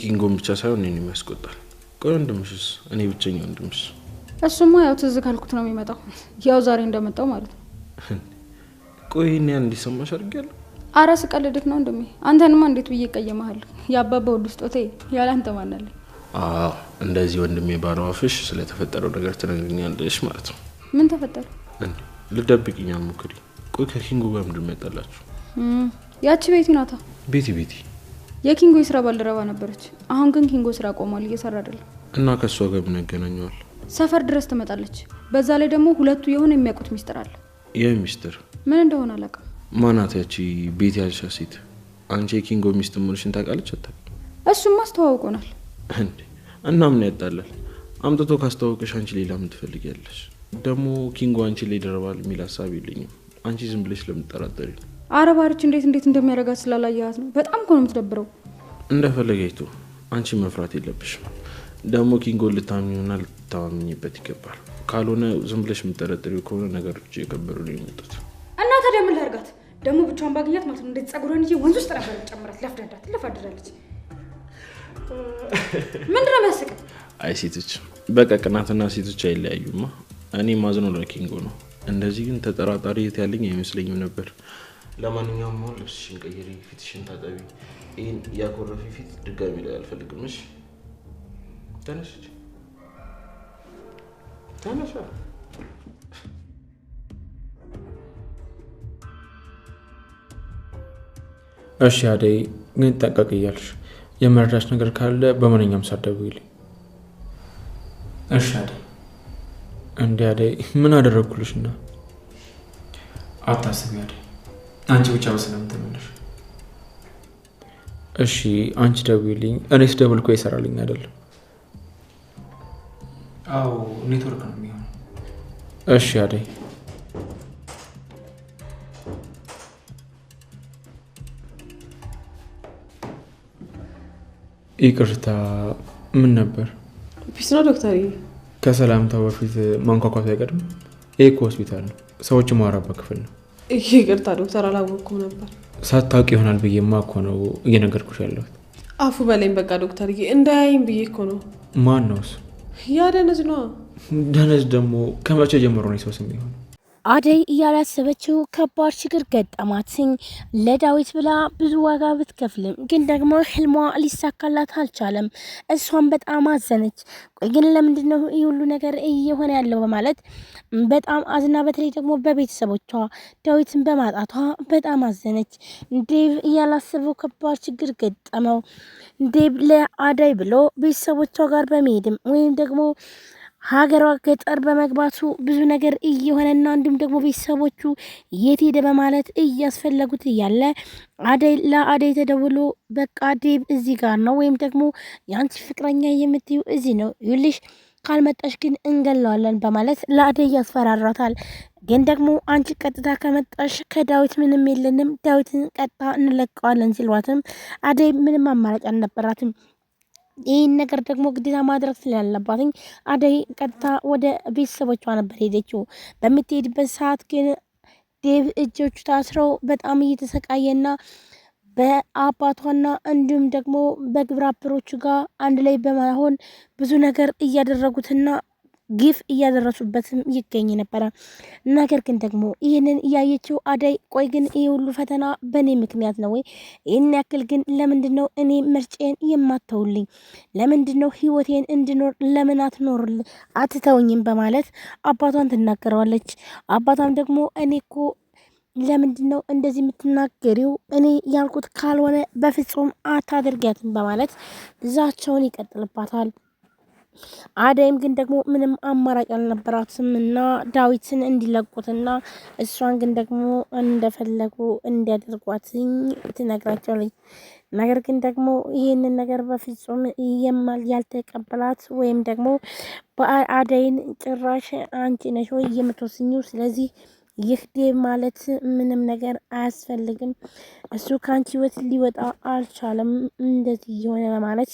ኪንጎን ብቻ ሳይሆን እኔንም ያስቆጣል። ቆይ ወንድምሽስ? እኔ ብቸኛ ወንድምሽ? እሱማ ያው ትዝ ካልኩት ነው የሚመጣው። ያው ዛሬ እንደመጣው ማለት ነው። ቆይ እኔ እንዲሰማሽ አድርጊያለሁ? አረ ስቀልድክ ነው ወንድሜ። አንተንማ እንዴት ብዬ ቀየመሃለሁ? ያባባ ወድ ስጦቴ ያለ አንተ ማናለኝ? አዎ እንደዚህ ወንድሜ ባለዋፍሽ ስለተፈጠረው ነገር ትነግሪኛለሽ ማለት ነው። ምን ተፈጠረ? ልደብቅኝ አትሞክሪ። ቆይ ከኪንጎ ጋር ምንድን ነው ያጣላችሁ? ያቺ ቤቲ ናታ። ቤቲ የኪንጎ የስራ ባልደረባ ነበረች። አሁን ግን ኪንጎ ስራ ቆሟል፣ እየሰራ አይደለም። እና ከሷ ጋር ምን ያገናኘዋል? ሰፈር ድረስ ትመጣለች። በዛ ላይ ደግሞ ሁለቱ የሆነ የሚያውቁት ሚስጥር አለ። የሚስጥር ምን እንደሆነ አላውቅም። ማናት ያቺ ቤቲ ያልሻ ሴት? አንቺ የኪንጎ ሚስት መሆንሽን ታውቃለች? አታውቅም? እሱማ አስተዋውቆናል። እና ምን ያጣላል? አምጥቶ ካስተዋወቀሽ አንቺ ሌላ ምን ትፈልጊያለሽ? ደግሞ ኪንጎ አንቺ ላይ ይደርባል የሚል ሀሳብ የለኝም። አንቺ ዝም ብለሽ ለምትጠራጠሪ ነው። አረባሪች እንዴት እንደሚያረጋት ስላላየሃት ነው። በጣም እኮ ነው የምትደብረው። እንደፈለገይቱ አንቺ መፍራት የለብሽም። ደግሞ ኪንጎ ልታምኚውና ልታምኚበት ይገባል። ካልሆነ ዝም ብለሽ የምትጠረጥሪው ከሆነ ነገሮች እየከበሩ ነው የሚመጡት። እና ታዲያ ምን ላድርጋት? ደግሞ ብቻዋን ባገኛት ማለት ነው እንዴት ጸጉሯን ይዤ ወንዝ ውስጥ ነበር ጨምራት ለፍዳዳት ለፋድራለች። ምንድነው የሚያስቀው? አይ ሴቶች በቃ ቅናትና ሴቶች አይለያዩማ። እኔ ማዝነው ለኪንጎ ነው። እንደዚህ ግን ተጠራጣሪ ያለኝ አይመስለኝም ነበር። ለማንኛውም አሁን ልብስሽን ቀይሪ፣ ፊትሽን ታጠቢ። ይህን ያኮረፈ ፊት ድጋሚ ላይ አልፈልግም። እሺ ተነሽ። እሺ አደይ፣ ግን ጠንቀቅ እያልሽ የመረዳሽ ነገር ካለ በማንኛውም ሳትደውይልኝ። እሺ አደይ። እንዴ አደይ፣ ምን አደረግኩልሽና? አታስቢ አደይ፣ አንቺ ብቻ በሰላምተመለሽ። እሺ አንቺ ደውይልኝ። እኔ ስደውል እኮ ይሰራልኝ አይደለም? አዎ ኔትወርክ ነው የሚሆነው። እሺ አደይ። ይቅርታ፣ ምን ነበር? ፒስ ነው ዶክተር። ከሰላምታው በፊት ማንኳኳት አይቀድም? ይሄ እኮ ሆስፒታል ነው፣ ሰዎች ማወራበት ክፍል ነው። ይቅርታ ዶክተር፣ አላወቅኩም ነበር። ሳታውቂ ይሆናል ብዬማ እኮ ነው እየነገርኩሽ ያለሁት። አፉ በላይም በቃ ዶክተር፣ እንዳያይም ብዬ እኮ ነው። ማን ነው እሱ? ያ ደነዝ ነው። ደነዝ ደግሞ ከመቼ ጀምሮ ነው ሰው ስም ይሆን? አደይ እያላሰበችው ከባድ ችግር ገጠማትኝ። ለዳዊት ብላ ብዙ ዋጋ ብትከፍልም ግን ደግሞ ህልሟ ሊሳካላት አልቻለም። እሷን በጣም አዘነች። ቆይ ግን ለምንድነው ይህ ሁሉ ነገር እየሆነ ያለው በማለት በጣም አዝና፣ በተለይ ደግሞ በቤተሰቦቿ ዳዊትን በማጣቷ በጣም አዘነች። ዴቭ እያላሰበው ከባድ ችግር ገጠመው። ዴቭ ለአደይ ብሎ ቤተሰቦቿ ጋር በመሄድም ወይም ደግሞ ሀገሯ ገጠር በመግባቱ ብዙ ነገር እየሆነና እንዲሁም ደግሞ ቤተሰቦቹ የት ሄደ በማለት እያስፈለጉት እያለ ለአደይ ተደውሎ በቃ ዴቭ እዚህ ጋር ነው ወይም ደግሞ የአንቺ ፍቅረኛ የምትዩ እዚህ ነው ይልሽ፣ ካልመጣሽ ግን እንገለዋለን በማለት ለአደይ ያስፈራራታል። ግን ደግሞ አንቺ ቀጥታ ከመጣሽ ከዳዊት ምንም የለንም፣ ዳዊትን ቀጥታ እንለቀዋለን ሲሏትም አደይ ምንም አማራጭ አልነበራትም። ይህን ነገር ደግሞ ግዴታ ማድረግ ስላለባትኝ አደይ ቀጥታ ወደ ቤተሰቦቿ ነበር ሄደችው። በምትሄድበት ሰዓት ግን ዴቭ እጆቹ ታስረው በጣም እየተሰቃየና በአባቷና እንዲሁም ደግሞ በግብረ አበሮቹ ጋር አንድ ላይ በመሆን ብዙ ነገር እያደረጉትና ግፍ እያደረሱበትም ይገኝ ነበረ። ነገር ግን ደግሞ ይህንን እያየችው አደይ ቆይ ግን ይህ ሁሉ ፈተና በእኔ ምክንያት ነው ወይ? ይህን ያክል ግን ለምንድነው እኔ ምርጬን የማተውልኝ? ለምንድነው ህይወቴን እንድኖር ለምን አትተውኝም? በማለት አባቷን ትናገረዋለች። አባቷም ደግሞ እኔ እኮ ለምንድነው እንደዚህ የምትናገሪው? እኔ ያልኩት ካልሆነ በፍጹም አታደርጊያትም በማለት ዛቻውን ይቀጥልባታል። አደይም ግን ደግሞ ምንም አማራጭ አልነበራትም እና ዳዊትን እንዲለቁትና እሷን ግን ደግሞ እንደፈለጉ እንዲያደርጓትኝ ትነግራቸዋለች። ነገር ግን ደግሞ ይህንን ነገር በፍጹም ያልተቀበላት ወይም ደግሞ በአደይን ጭራሽ አንቺ ነሽ ወይ የምትወስኚው? ስለዚህ ይህ ዴቭ ማለት ምንም ነገር አያስፈልግም፣ እሱ ከአንቺ ህይወት ሊወጣ አልቻለም እንደዚህ የሆነ በማለት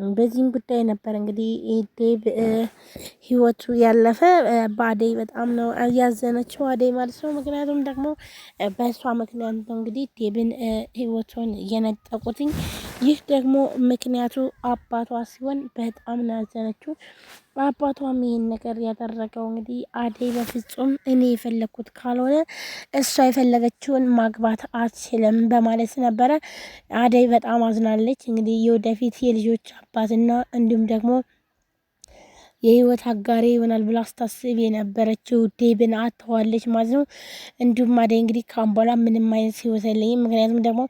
በዚህም ጉዳይ ነበር እንግዲህ ዴቭ ህይወቱ ያለፈ። በአደይ በጣም ነው ያዘነችው አደይ ማለት ነው። ምክንያቱም ደግሞ በእሷ ምክንያት ነው እንግዲህ ዴቭን ህይወቱን የነጠቁትኝ። ይህ ደግሞ ምክንያቱ አባቷ ሲሆን በጣም ነው ያዘነችው። አባቷም ይህን ነገር ያደረገው እንግዲህ አደይ በፍጹም እኔ የፈለግኩት ካልሆነ እሷ የፈለገችውን ማግባት አትችልም በማለት ነበረ። አደይ በጣም አዝናለች። እንግዲህ የወደፊት የልጆች አባትና እንዲሁም ደግሞ የህይወት አጋሪ ይሆናል ብላ ስታስብ የነበረችው ዴብን አጥተዋለች ማለት ነው። እንዲሁም አደይ እንግዲህ ካሁን በኋላ ምንም አይነት ህይወት የለኝም። ምክንያቱም ደግሞ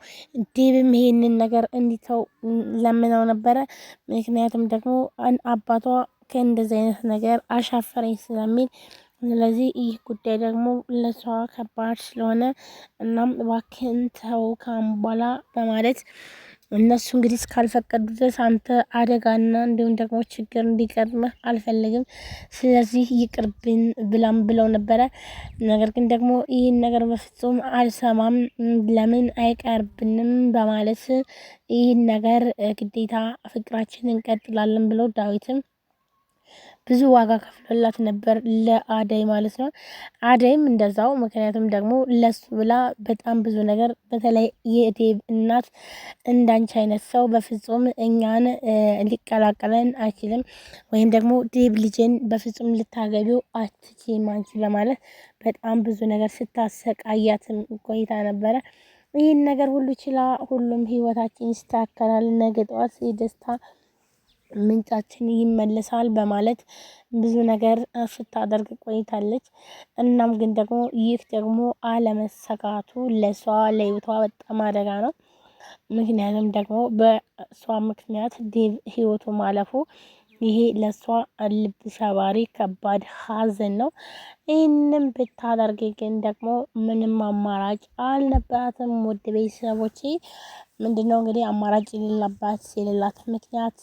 ዴብም ይሄንን ነገር እንዲተው ለምነው ነበረ። ምክንያቱም ደግሞ አባቷ ከእንደዚህ አይነት ነገር አሻፈረኝ ስለሚል ስለዚህ ይህ ጉዳይ ደግሞ ለሷ ከባድ ስለሆነ እናም እባክህን ተው ካሁን በኋላ በማለት እነሱ እንግዲህ እስካልፈቀዱ ድረስ አንተ አደጋና እንዲሁም ደግሞ ችግር እንዲቀርምህ አልፈልግም፣ ስለዚህ ይቅርብን ብላም ብለው ነበረ። ነገር ግን ደግሞ ይህን ነገር በፍጹም አልሰማም፣ ለምን አይቀርብንም በማለት ይህን ነገር ግዴታ ፍቅራችን እንቀጥላለን ብለው ዳዊትም ብዙ ዋጋ ከፍሎላት ነበር ለአደይ ማለት ነው። አደይም እንደዛው። ምክንያቱም ደግሞ ለሱ ብላ በጣም ብዙ ነገር በተለይ የዴብ እናት እንዳንቺ አይነት ሰው በፍጹም እኛን ሊቀላቀለን አይችልም፣ ወይም ደግሞ ዴብ ልጅን በፍጹም ልታገቢው አትችይም አንቺ በማለት በጣም ብዙ ነገር ስታሰቃያትም ቆይታ ነበረ። ይህን ነገር ሁሉ ችላ ሁሉም ህይወታችን ይስተካከላል፣ ነገ ጠዋት የደስታ ምንጫችን ይመለሳል በማለት ብዙ ነገር ስታደርግ ቆይታለች። እናም ግን ደግሞ ይህ ደግሞ አለመሰካቱ ለሷ ለህይወቷ በጣም አደጋ ነው። ምክንያቱም ደግሞ በሷ ምክንያት ዴቭ ህይወቱ ማለፉ ይሄ ለሷ ልብ ሰባሪ ከባድ ሀዘን ነው። ይህንም ብታደርግ ግን ደግሞ ምንም አማራጭ አልነበራትም። ውድ ቤተሰቦቼ ምንድነው እንግዲህ አማራጭ የሌላት ምክንያት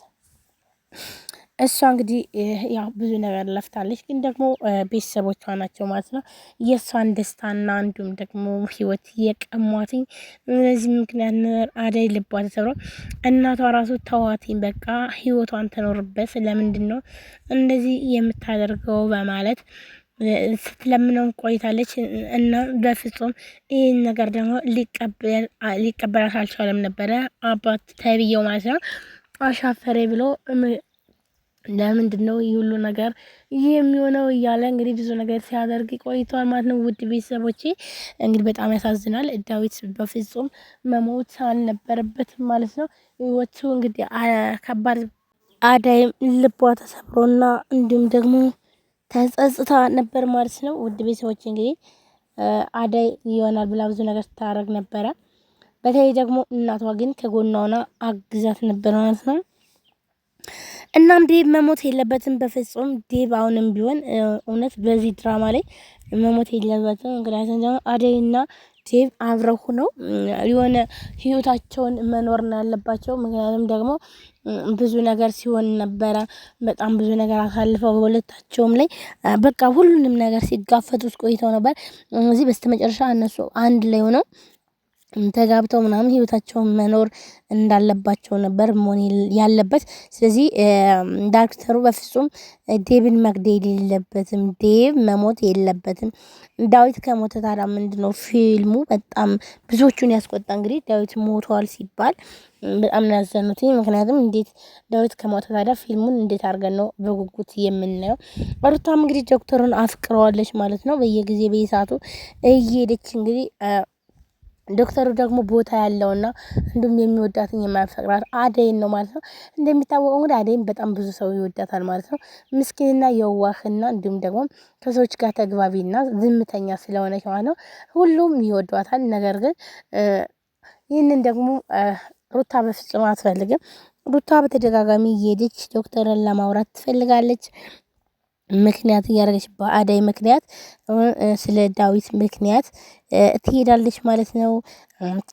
እሷ እንግዲህ ያው ብዙ ነገር ለፍታለች፣ ግን ደግሞ ቤተሰቦቿ ናቸው ማለት ነው የእሷን ደስታና እንዲሁም ደግሞ ህይወት የቀሟትኝ። በዚህ ምክንያት አደይ ልቧ ተሰብሮ እናቷ ራሱ ተዋትኝ፣ በቃ ህይወቷን ተኖርበት፣ ለምንድን ነው እንደዚህ የምታደርገው በማለት ስትለምነው ቆይታለች። እና በፍጹም ይህን ነገር ደግሞ ሊቀበላት አልቻለም ነበረ አባት ተብዬው ማለት ነው። አሻፈሬ ብሎ ለምንድን ነው ይህ ሁሉ ነገር የሚሆነው እያለ እንግዲህ ብዙ ነገር ሲያደርግ ቆይቷል ማለት ነው። ውድ ቤተሰቦቼ እንግዲህ በጣም ያሳዝናል። ዳዊት በፍጹም መሞት አልነበረበትም ማለት ነው። ህይወቱ እንግዲህ ከባድ አደይም ልቧ ተሰብሮና እንዲሁም ደግሞ ተጸጽታ ነበር ማለት ነው። ውድ ቤተሰቦቼ እንግዲህ አደይ ይሆናል ብላ ብዙ ነገር ስታደርግ ነበረ። በተለይ ደግሞ እናቷ ግን ከጎኗ ሆና አግዛት ነበር ማለት ነው። እናም ዴብ መሞት የለበትም በፍጹም። ዴብ አሁንም ቢሆን እውነት በዚህ ድራማ ላይ መሞት የለበትም። ምክንያቱም ደግሞ አደይና ዴብ አብረው ሆነው የሆነ ህይወታቸውን መኖር ነው ያለባቸው። ምክንያቱም ደግሞ ብዙ ነገር ሲሆን ነበረ፣ በጣም ብዙ ነገር አሳልፈው በሁለታቸውም ላይ በቃ ሁሉንም ነገር ሲጋፈጡት ቆይተው ነበር። እዚህ በስተመጨረሻ እነሱ አንድ ላይ ሆነው ተጋብተው ምናምን ህይወታቸውን መኖር እንዳለባቸው ነበር መሆን ያለበት። ስለዚህ ዳይሬክተሩ በፍጹም ዴብን መግደል የለበትም፣ ዴብ መሞት የለበትም። ዳዊት ከሞተ ታዲያ ምንድነው ፊልሙ በጣም ብዙዎቹን ያስቆጣ። እንግዲህ ዳዊት ሞቷል ሲባል በጣም ነው ያዘኑት። ምክንያቱም እንዴት ዳዊት ከሞተ ታዲያ ፊልሙን እንዴት አድርገን ነው በጉጉት የምናየው? ሩታም እንግዲህ ዶክተሩን አፍቅረዋለች ማለት ነው። በየጊዜ በየሰዓቱ እየሄደች እንግዲህ ዶክተሩ ደግሞ ቦታ ያለውና እንዲሁም የሚወዳትን የማያፈቅራት አደይን ነው ማለት ነው። እንደሚታወቀው እንግዲህ አደይን በጣም ብዙ ሰው ይወዳታል ማለት ነው። ምስኪንና የዋህና እንዲሁም ደግሞ ከሰዎች ጋር ተግባቢና ዝምተኛ ስለሆነች ማለት ነው ሁሉም ይወዷታል። ነገር ግን ይህንን ደግሞ ሩታ በፍጹም አትፈልግም። ሩታ በተደጋጋሚ እየሄደች ዶክተርን ለማውራት ትፈልጋለች። ምክንያት እያደረገች በአደይ ምክንያት ስለ ዳዊት ምክንያት ትሄዳለች ማለት ነው።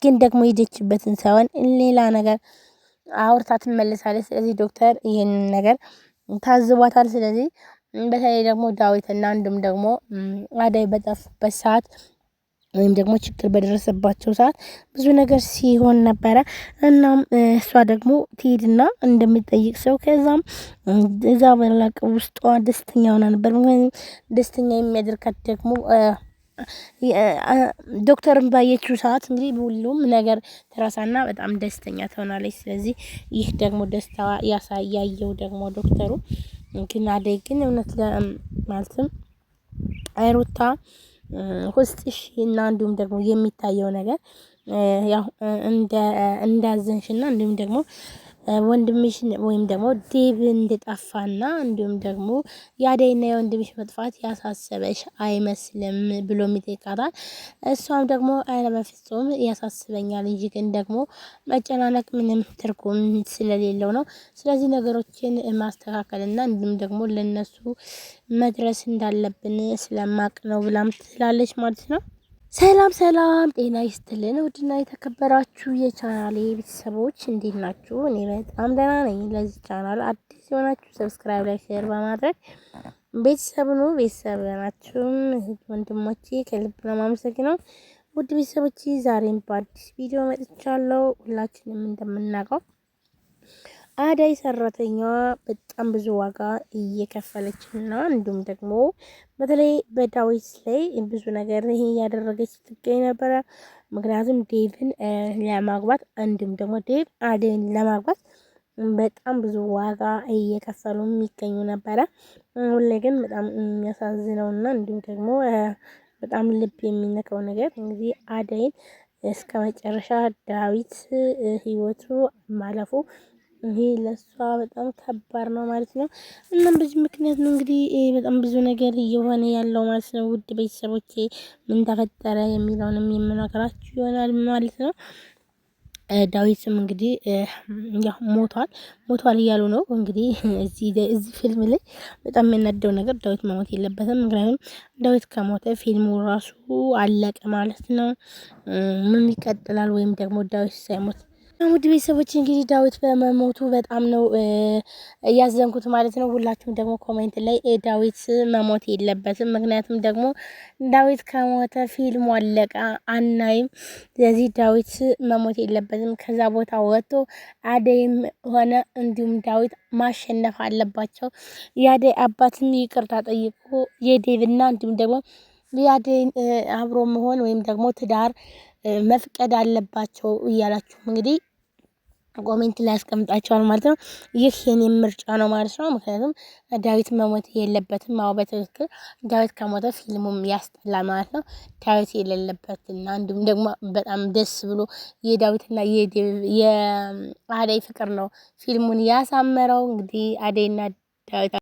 ግን ደግሞ ሄደችበትን ሳይሆን ሌላ ነገር አውርታ ትመለሳለች። ስለዚህ ዶክተር ይህንን ነገር ታዝቧታል። ስለዚህ በተለይ ደግሞ ዳዊትና እንዲሁም ደግሞ አደይ በጠፉበት ሰዓት ወይም ደግሞ ችግር በደረሰባቸው ሰዓት ብዙ ነገር ሲሆን ነበረ። እናም እሷ ደግሞ ትሄድና እንደሚጠይቅ ሰው ከዛም እዛ በላቅ ውስጧ ደስተኛ ሆና ነበር። ደስተኛ የሚያደርጋት ደግሞ ዶክተርን ባየችው ሰዓት እንግዲህ ሁሉም ነገር ትረሳና በጣም ደስተኛ ትሆናለች። ስለዚህ ይህ ደግሞ ደስታ ያሳያየው ደግሞ ዶክተሩ ግን አደይ ግን እውነት ማለትም ሩታ ውስጥሽ እና እንዲሁም ደግሞ የሚታየው ነገር ያው እንዳዘንሽና እንዲሁም ደግሞ ወንድምሽን ወይም ደግሞ ዴቭ እንደጠፋና እንዲሁም ደግሞ የአደይና የወንድምሽ መጥፋት ያሳሰበሽ አይመስልም ብሎ ይጠይቃታል። እሷም ደግሞ አረ በፍጹም ያሳስበኛል እንጂ ግን ደግሞ መጨናነቅ ምንም ትርጉም ስለሌለው ነው። ስለዚህ ነገሮችን ማስተካከልና እንዲሁም ደግሞ ለነሱ መድረስ እንዳለብን ስለማቅ ነው ብላም ትላለች ማለት ነው። ሰላም ሰላም፣ ጤና ይስጥልን ውድና የተከበራችሁ የቻናሌ ቤተሰቦች እንዴት ናችሁ? እኔ በጣም ደህና ነኝ። ለዚህ ቻናል አዲስ የሆናችሁ ሰብስክራይብ፣ ላይ ሼር በማድረግ ቤተሰብ ነው። ቤተሰብ ናችሁም እህት ወንድሞቼ ከልብ ነው የማመሰግነው። ውድ ቤተሰቦቼ ዛሬም በአዲስ ቪዲዮ መጥቻለሁ። ሁላችንም እንደምናውቀው አደይ ሰራተኛዋ በጣም ብዙ ዋጋ እየከፈለች እና እንዲሁም ደግሞ በተለይ በዳዊት ላይ ብዙ ነገር ይሄ እያደረገች ትገኝ ነበረ። ምክንያቱም ዴቭን ለማግባት እንዲሁም ደግሞ ዴቭ አደይን ለማግባት በጣም ብዙ ዋጋ እየከፈሉ የሚገኙ ነበረ። አሁን ላይ ግን በጣም የሚያሳዝነው እና እንዲሁም ደግሞ በጣም ልብ የሚነካው ነገር እንግዲህ አደይን እስከ መጨረሻ ዳዊት ህይወቱ ማለፉ ይሄ ለሷ በጣም ከባድ ነው ማለት ነው። እናም በዚህ ምክንያት ነው እንግዲህ በጣም ብዙ ነገር እየሆነ ያለው ማለት ነው። ውድ ቤተሰቦቼ ምን ተፈጠረ የሚለውንም የምነግራችሁ ይሆናል ማለት ነው። ዳዊትም እንግዲህ ያው ሞቷል እያሉ ነው እንግዲህ እዚህ ፊልም ላይ በጣም የሚያናደው ነገር ዳዊት መሞት የለበትም። ምክንያቱም ዳዊት ከሞተ ፊልሙ ራሱ አለቀ ማለት ነው። ምን ይቀጥላል? ወይም ደግሞ ዳዊት ሳይሞት ውድ ቤተሰቦች እንግዲህ ዳዊት በመሞቱ በጣም ነው እያዘንኩት ማለት ነው። ሁላችሁም ደግሞ ኮሜንት ላይ ዳዊት መሞት የለበትም፣ ምክንያቱም ደግሞ ዳዊት ከሞተ ፊልሙ አለቀ አናይም። ስለዚህ ዳዊት መሞት የለበትም። ከዛ ቦታ ወጥቶ አደይም ሆነ እንዲሁም ዳዊት ማሸነፍ አለባቸው። የአደይ አባትም ይቅርታ ጠይቆ የዴቭና እንዲሁም ደግሞ የአደይን አብሮ መሆን ወይም ደግሞ ትዳር መፍቀድ አለባቸው እያላችሁ እንግዲህ ኮሜንት ላይ ያስቀምጣቸዋል ማለት ነው። ይህ የኔ ምርጫ ነው ማለት ነው። ምክንያቱም ዳዊት መሞት የለበትም። አዎ በትክክል ዳዊት ከሞተ ፊልሙም ያስጠላል ማለት ነው። ዳዊት የሌለበትና እንዲሁም ደግሞ በጣም ደስ ብሎ የዳዊትና የአደይ ፍቅር ነው ፊልሙን ያሳመረው። እንግዲህ አደይና ዳዊት